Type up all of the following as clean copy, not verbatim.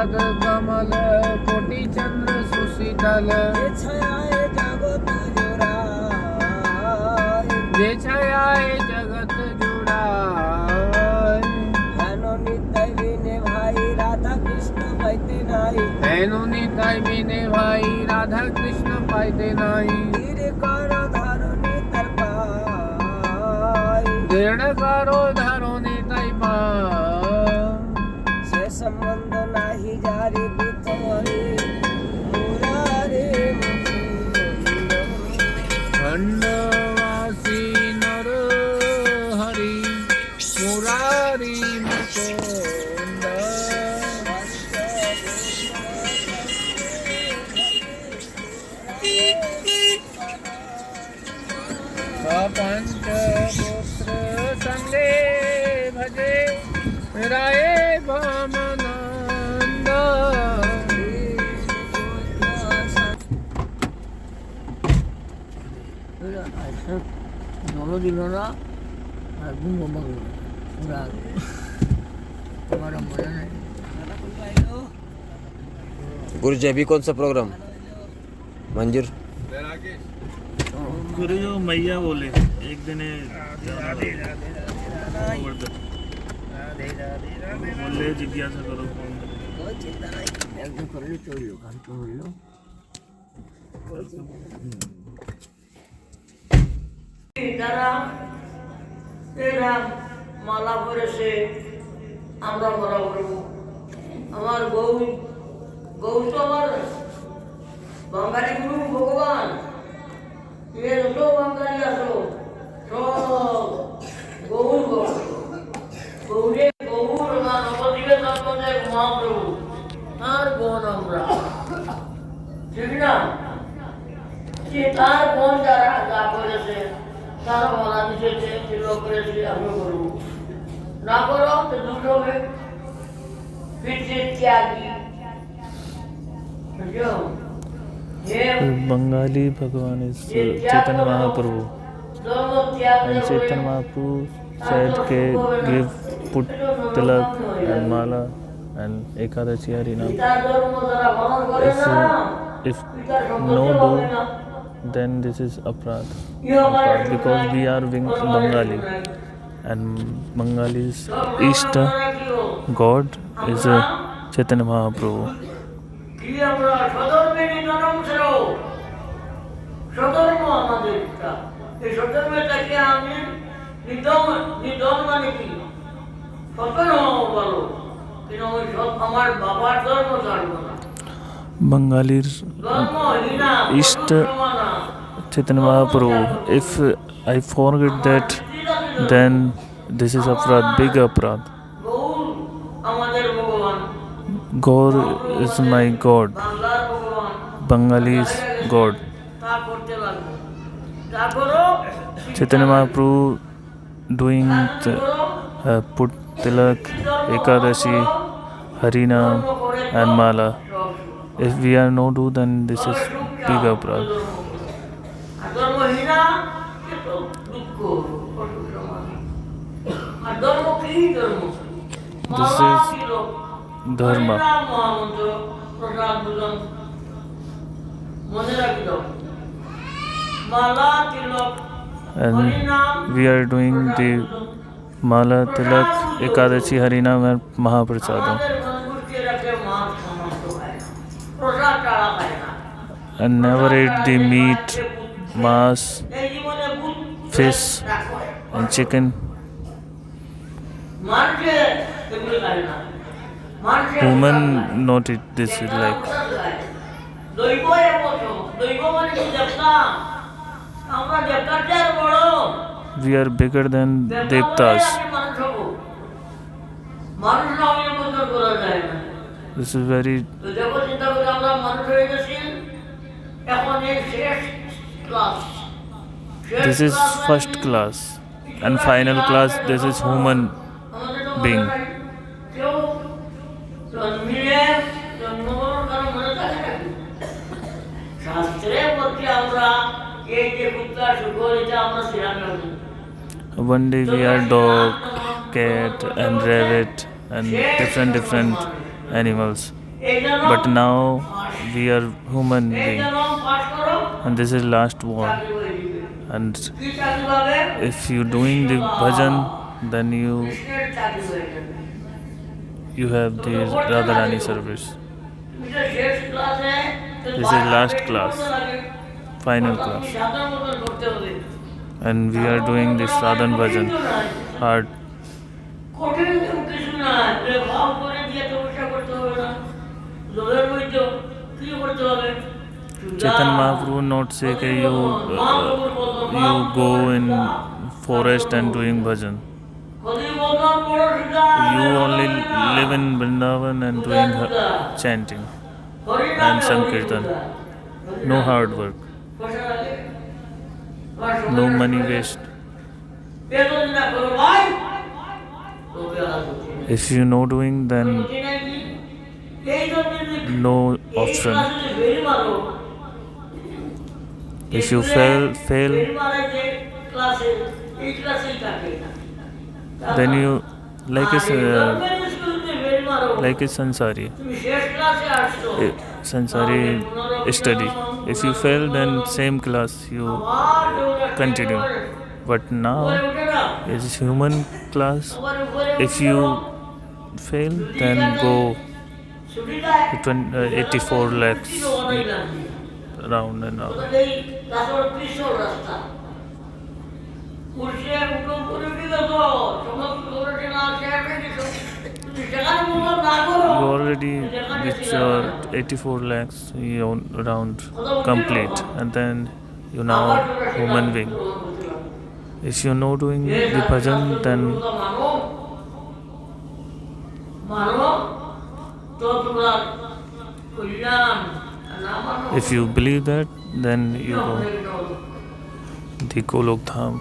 पाद कमल कोटि चंद्र सुशीतल जे छायाए जगत जुड़ाय हेनो नित्य विने भाई राधा कृष्ण पाइते नाई हेनो निताय बिने भाई राधा कृष्ण पाइते नाही धीर करो धरुनी तरपाई दृढ़ करो धरो निताय से संबंध नाही जारी बितोरी मुरारी मुकुंद खंडवासी नर हरि मुरारी मुकुंद पंचपुत्र संगे भजे राय भामानंद নলো দিল না আর গুঙ্গ মাগল ওরা তোমার মনে নেই गुरु जी अभी कौन सा प्रोग्राम मंजूर गुरु जो मैया बोले एक दिन बोले जिज्ञासा करो कौन চিন্তা নাই একদিন করলে চললো গান তো হইলো যারা এরা মালা পরেছে আমরা মালা পরবো আমার বউ বউ তো আমার বাঙালি গুরু ভগবান এর তো বাঙালি আসো সব গৌর ভক্ত গৌরে গৌর মা নবদ্বীপের নবদ্বীপে মহাপ্রভু তার বোন আমরা ঠিক না যে তার বোন যারা যা করেছে তারা মালা দিতেছে তিলক করেছে আমি করবো না করো তো দুঃখ হবে পিতৃ ত্যাগী বুঝলো Bengali Bhagavan is Chaitanya Mahaprabhu, and Chaitanya Mahaprabhu said ke give put tilak and mala and Ekadashi Harina. If no do, then this is aparadh because we are Bengali, and Bengali's Ishta God is Chaitanya Mahaprabhu. কি আমরা সদর্মে নিধনম ছিল সদর্ম আমাদেরটা এই সদর্মটাকে আমি নিধন নিধন মানে কি সদর্ম বলো কিন্তু ওই আমার বাবার ধর্ম ছাড়বো না Bengali's Ishta Chaitanya Mahaprabhu. If I forget that, then this is aparadh, big aparadh. Gour আমাদের ভগবান God is my God. বাংলার ভগবান Bengali's God. তা করতে লাগবো তা করো Chaitanya Mahaprabhu doing put tilak, Ekadashi, Harinam and Mala. If we are no do, then this is big aparadh. ধর্মহীনা কিন্তু দুঃখ আর ধর্ম কি ধর্ম This is dharma. মহামন্ত্র প্রসাদ ভোজন মনে রাখি দাও মালা তিলক And we are doing the Mala, Tilak, Ekadashi, Harinam and Mahaprasadam. আমাদের সংস্কৃতি রাখে মাছ সমস্ত হয় না প্রসাদ টাড়া হয় না And never eat the meat, mass, এই জীবনে বুধ fish and chicken. মানুষের এগুলো খায় না মানুষের Women not eat this like. দৈব দৈব মানে কি দেবতা আমরা দেবতার চেয়ে বড় We are bigger than Devtas. মানুষ হবো মানুষ না হলে বন্ধ করা যায় না This is very. তো দেখো চিন্তা করে আমরা মানুষ হয়ে গেছি এখন এই শেষ class This is first class. And final class, this is human being. কেউ জন্মিলে জন্মগ্রহণ কারণ মনে থাকে নাকি শাস্ত্রের মধ্যে আমরা এই যে কুত্তা শুকর এটা আমরা শিখানো One day we are dog, cat and rabbit and different animals. But now we are human being, and this is last one. And if you doing the bhajan, then you have the Radharani service. This is last class, final class, and we are doing this sadhan bhajan hard. Chaitanya Mahaprabhu not say that you go in forest and doing bhajan. You only live in Vrindavan and doing chanting and Sankirtan. No hard work. No money waste. If you know doing, then no option. If you fail, then you like a sansari. Sansari study. If you fail, then same class you continue. But now it's human class. If you fail, then go 84 lakhs round and round. You already with your 84 lakhs round complete, and then you now human being. If you know doing the bhajan, then if you believe that, then you go the Golok Dham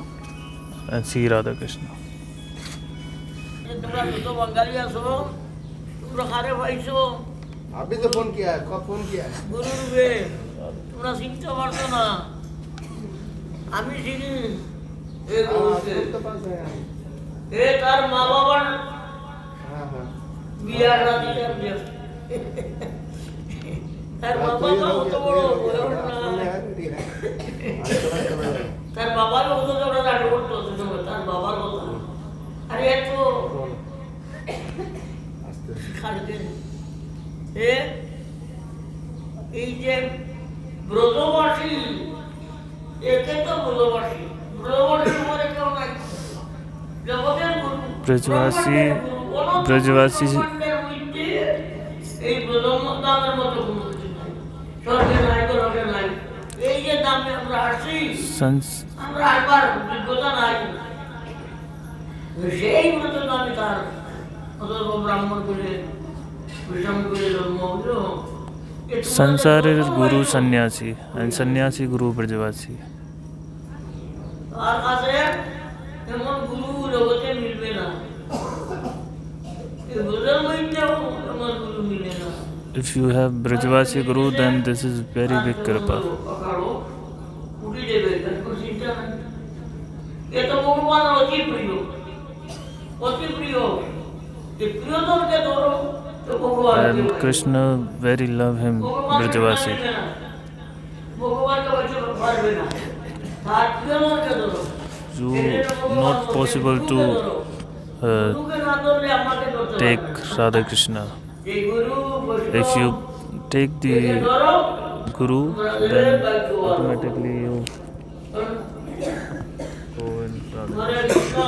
and see Radha Krishna. अभी तो phone किया है, कब phone किया है? गुरुवे তোমরা চিনতে পারছো না আমি চিনি এ তার মা বাবার বিয়ার রাজি তার মা বাবা কত বড় তার বাবার কত বড় দাঁড় করতো তার বাবার কথা আরে এত খাড়কে এই যে ব্রজবাসী একে তো ব্রজবাসী ব্রজবাসী মনে কেউ নাই জগতের ব্রজবাসী এই ব্রজদামের মতো কোনো কিছু নাই স্বর্গে নাই নরকে নাই এই যে দামে আমরা আসি আমরা একবার যোগ্যতা নাই সেই মতো দামে তার অথবা ব্রাহ্মণ করে Sansar is Guru Sannyasi and Sannyasi Guru Brajavasi. If you have Brajavasi Guru, then this is very big kripa. And Krishna very love him, Brajavasi. You not possible to take Radha Krishna. If you take the Guru, then automatically you go in Radha Krishna.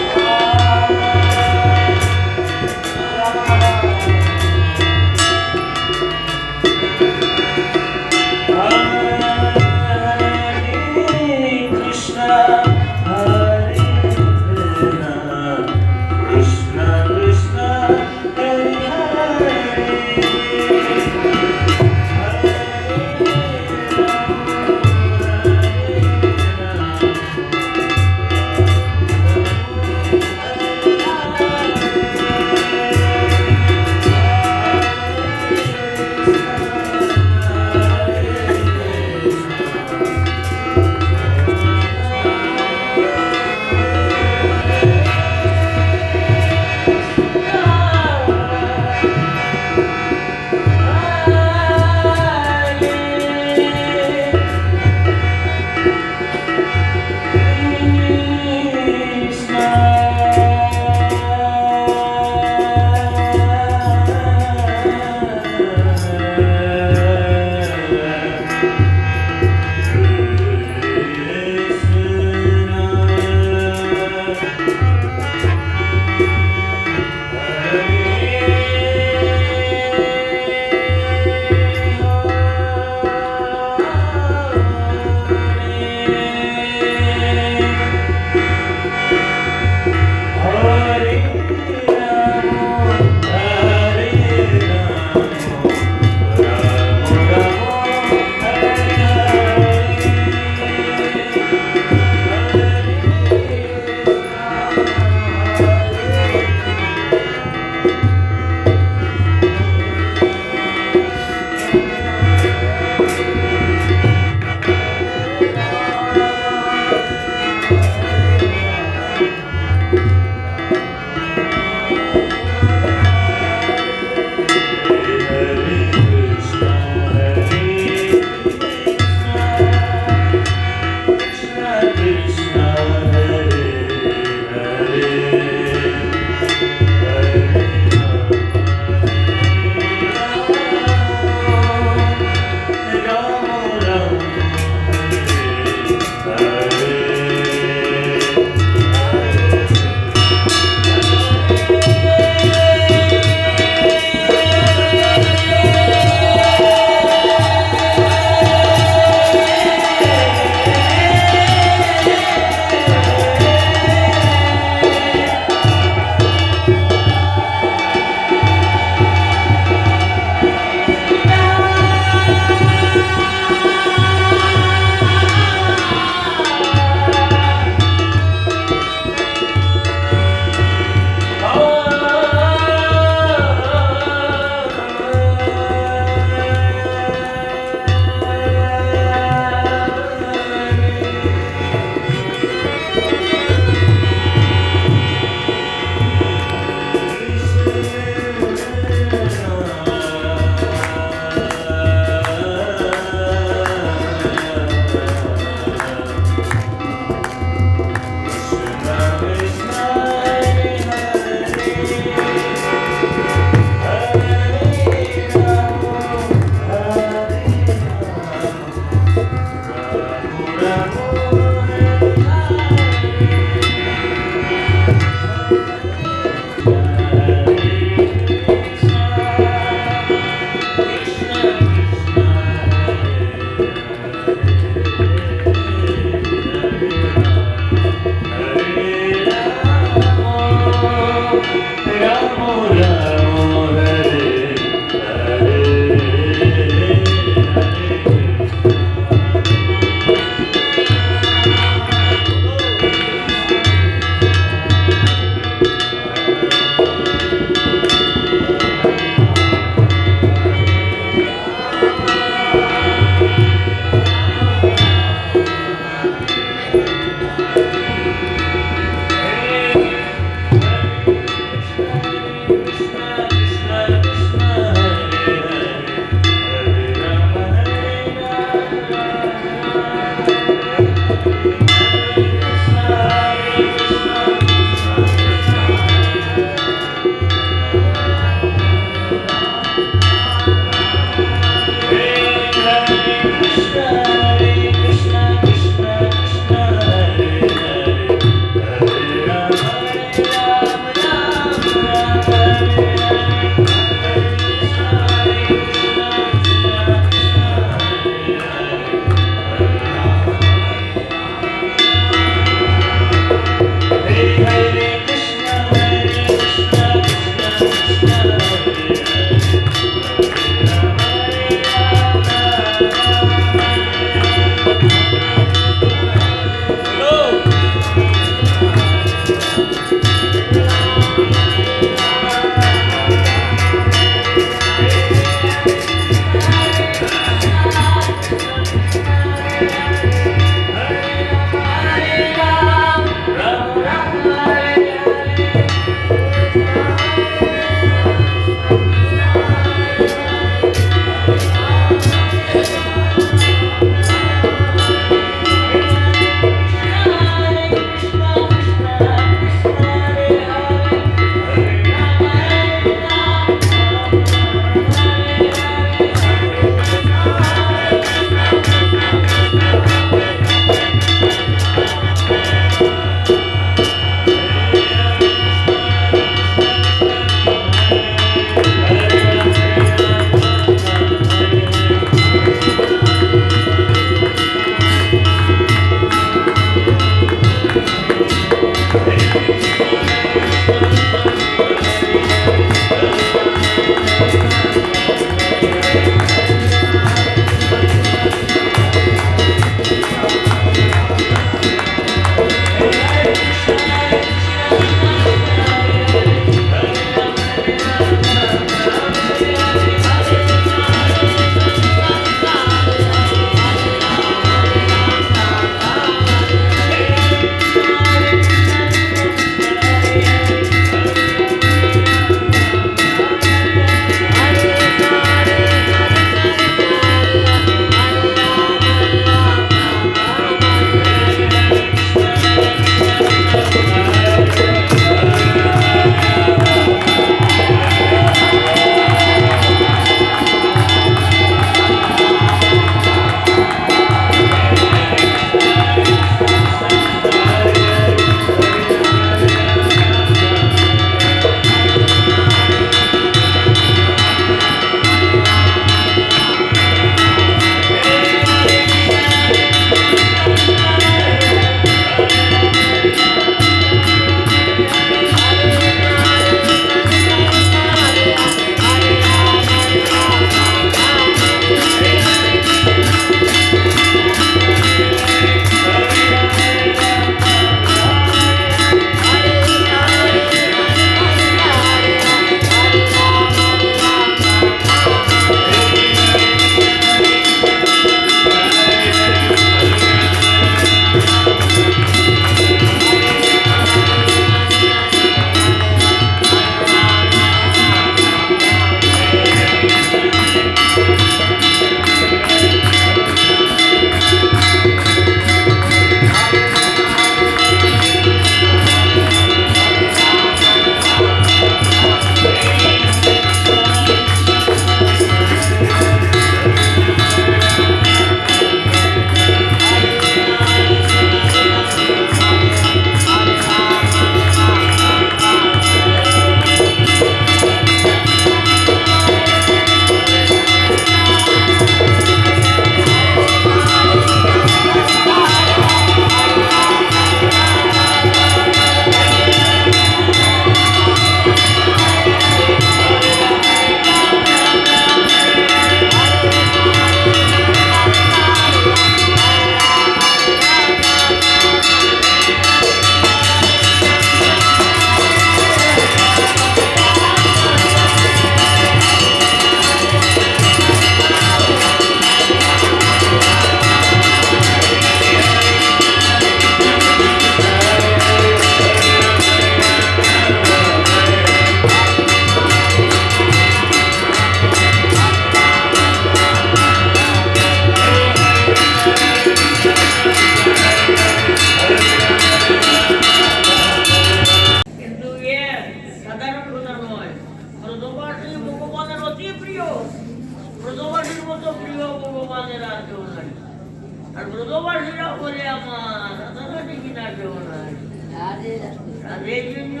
আর এই জন্য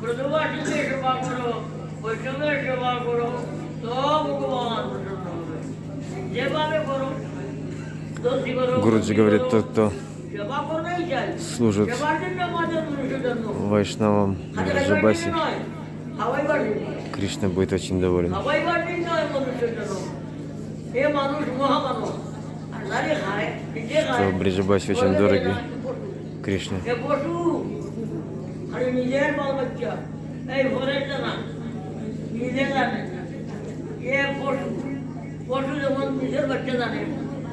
ব্রজবাসীকে সেবা করো, বৈষ্ণবের সেবা করো, তো ভগবান প্রসন্ন হবে। যেভাবে করো, দোষী করো, Гуруджи говорит, тот, кто সেবা করলেই চাই। служит সেবার জন্য আমাদের মনুষ্য জন্ম। Вайшнавам হাতে Браджабасе, খাইবার জন্য নয়, খাওয়াইবার জন্য। Кришна будет очень доволен. খাওয়াইবার জন্য নয় মনুষ্য জন্ম। এ মানুষ মহামানব। আর যারা খায়, নিজে Что খায়, Браджабасе очень বলে дороги না, Кришне. এ পশু, আরে নিজের বাল বাচ্চা, এই ঘরের না, নিজে জানে। এ পশু, পশু যেমন নিজের বাচ্চা জানে,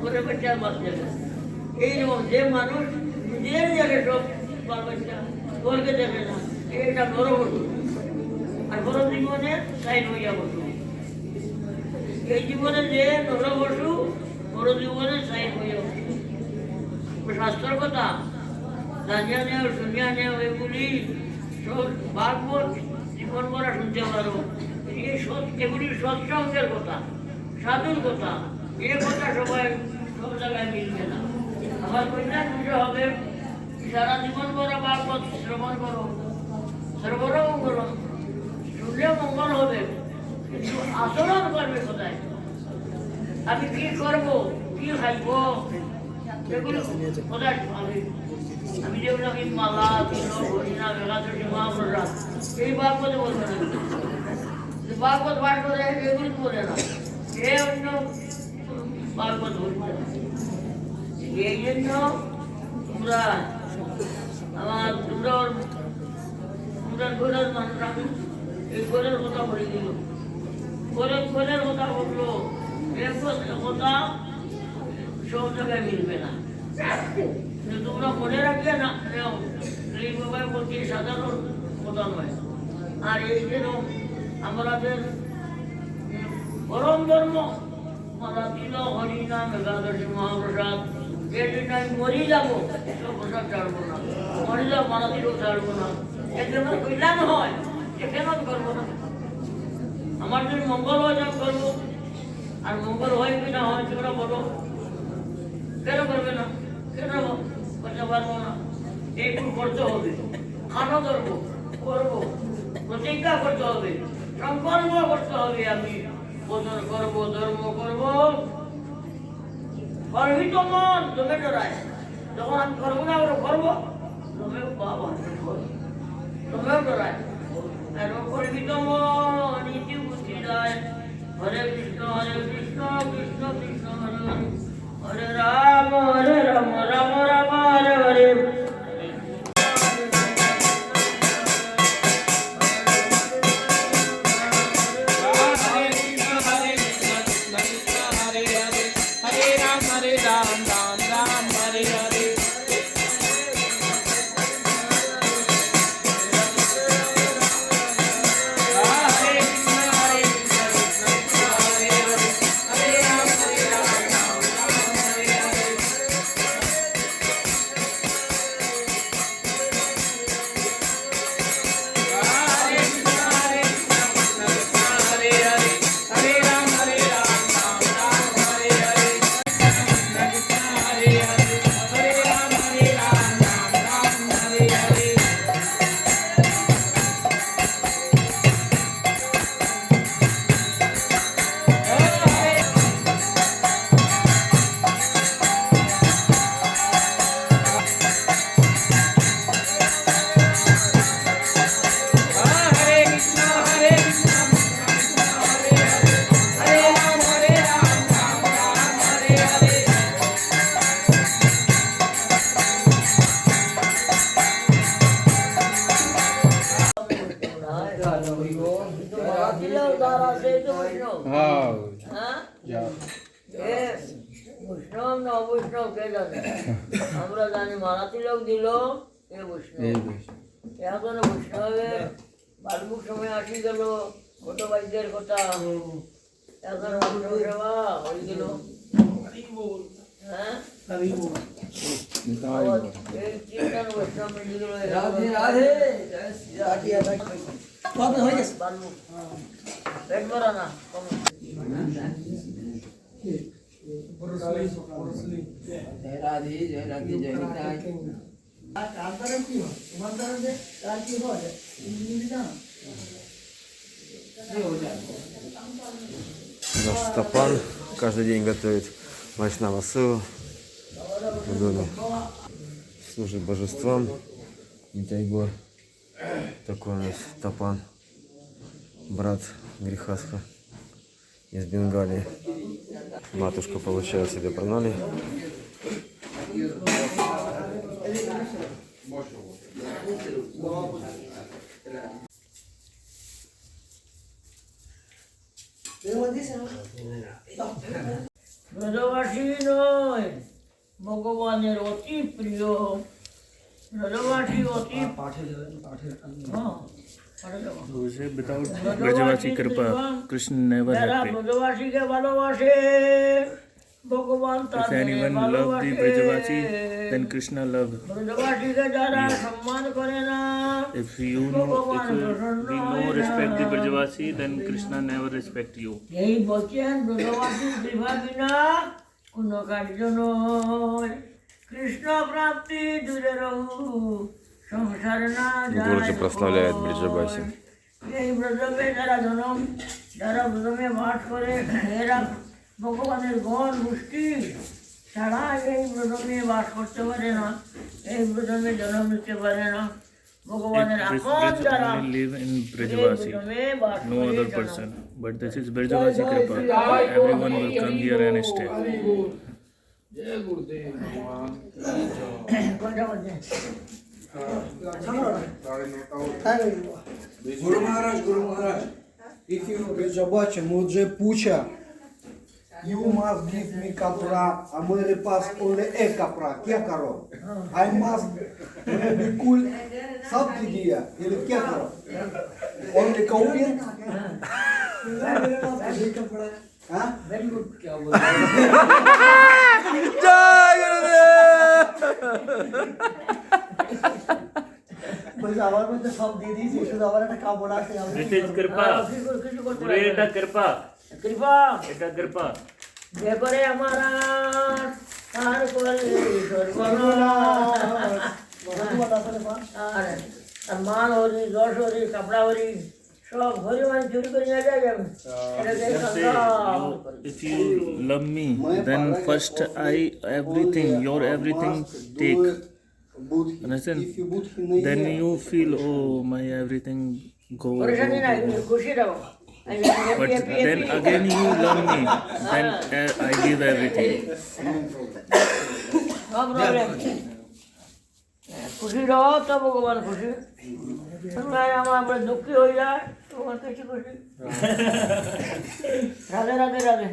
ঘরের বাচ্চার বাচ্চা জানে। এইরকম যে মানুষ নিজের জানে সব বাল বাচ্চা, ঘরকে দেখে না, এটা নর পশু। আর বড় জীবনে সাইন হইয়া বসু। এই জীবনে যে নর পশু, বড় জীবনে সাইন হইয়া বসু। শাস্ত্রের কথা জানিয়া নেও, শুনিয়া নেও, এগুলি সব ভাগবত জীবন ভরা শুনতে পারো। এগুলি সৎসঙ্গের কথা, সাধুর কথা। এ কথা সবাই সব জায়গায় মিলবে না। আমার কন্যার পুজো হবে, সারা জীবন ভরা ভাগবত শ্রবণ করো, সর্বরা মঙ্গল, শুনলে মঙ্গল হবে, কিন্তু আচরণ করবে কোথায়? আমি কি করবো, কি খাইব, সেগুলো কোথায় পাবে? আমি যেগুলো আমি মালা, তিলক, হরিনাম, একাদশী, মহাপ্রসাদ, এই ভাগবতে বলবে না। ভাগবত পাঠ করে এগুলো বলে না, এ অন্য ভাগবত বলবে না। এই জন্য তোমরা আমার তোমরা ঘরের মানুষ, আমি এই ঘরের কথা বলে দিল, ঘরের কথা বললো, কথা সব জায়গায় মিলবে না। তোমরা মনে রাখবে না, এই বাবাই বলছি সাধারণ কথা নয়। আর এই যেন আমাদের পরম ধর্ম, মালা দিল, হরিনাম, একাদশী, মহাপ্রসাদ, যেদিন আমি মরি যাবো, সব প্রসাদ ছাড়বো না, মরে যাবো, মালা দিলেও ছাড়বো না। এর জন্য কল্যাণ হয়, সে কেন করবো না? আমার যদি মঙ্গল হয় আমি করবো, আর মঙ্গল হয় কি না হয় সেটা বলো, কেন করবে না? কেন করতে পারবো না? একটু করতে হবে, খানো ধরবো, করবো, প্রতিজ্ঞা করতে হবে, সংকল্প করতে হবে। আমি বোধন করবো, ধর্ম করবো, গর্বিত মন জমে ডরায়। যখন আমি করবো না, ওরা করবো, তোমেও বাবা তোমেও ডরায়। আর গর্বিত মন ইতি বুদ্ধি যায়। হরে কৃষ্ণ কৃষ্ণ কৃষ্ণ হরে হরে, হরে রাম রাম রাম হরে হরে। বৈষ্ণব না অবৈষ্ণব কে জানে? আমরা জানি মালা তিলক দিল, এ বৈষ্ণব। এখন বৈষ্ণবের বাল্মুক সময় আসি গেল, কত বাদ্যের কথা, এখন বৈষ্ণব সেবা হয়ে গেল। হ্যাঁ, এই চিন্তান বৈষ্ণব মিলে গেল। বাল্মুক পেট ভরা না, কম राधे जय राधे जय निताई। Наш Стапан каждый день готовит вайшнава-севу в доме. Служит божествам. Нитайгор. Такой у нас Стапан. Брат Грихастха из Бенгалии. Матушка получает себе пранали. ব্রজবাসী নয় ভগবানের অতি প্রিয় ব্রজবাসী অতি Without Brajavasi Kripa, Krishna never যারা happy. ব্রজবাসীকে ভালোবাসে ভগবান If তাদের anyone loved the Brajavasi, then Krishna loved. ব্রজবাসীকে যারা সম্মান করে না If we no respect the Brajavasi, then Krishna never respect you. এই বলছেন ব্রজবাসীর কৃপা বিনা কোনো কার্য নয় কৃষ্ণ প্রাপ্তি দূরে রহু সংসার না Гурджи прославляет Бриджабаси. এই ব্রজমে যারা ব্রজমে বাস করে এরা ভগবানের গণ গোষ্ঠী ছাড়া এই ব্রজমে বাস করতে পারে না এই ব্রজমে জন্ম নিতে পারে না ভগবানের আপন যারা Only live in Brajavasi, no other person. But this is Brajavasi Kripa. Everyone will come here and stay. जय गुरुदेव भगवान Guru Maharaj, if you Brijabacha, mujhe pucha, you must give me kapra, hamare paas only ek kapra, kya karo? I must, maine bilkul sab de diya, ye kya karo? Only kaupiyan? मेरे पास एक कपड़ा है, हाँ? Very good क्या बोल जय बस आवाज में तो सब दे दी थी, शुद्ध आवाज का काम बोला के This is Kripa. Great Kripa. কৃপা It's Kripa. যে করে আমারা তার করে সর্বনাশ আর মাল হরি যশ হরি কাপড়া হরি সব হরি মানে চুরি করে নিয়ে যায় যাবে এটাকে সংসার If you love me, then first your everything take. Understand? Then you feel, oh, my everything go. পরেশানি নাই খুশি রাখো But then again you love me, then I give everything. No problem খুশি রहो তো ভগবান খুশি আমরা দুঃখী হয়ে যায় তোমার কিছু খুশি রাধে রাধে রাধে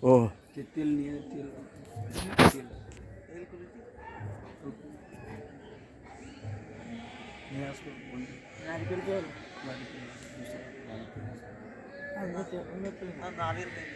О, तेल नहीं है तेल নারকেল তেল नारियल तेल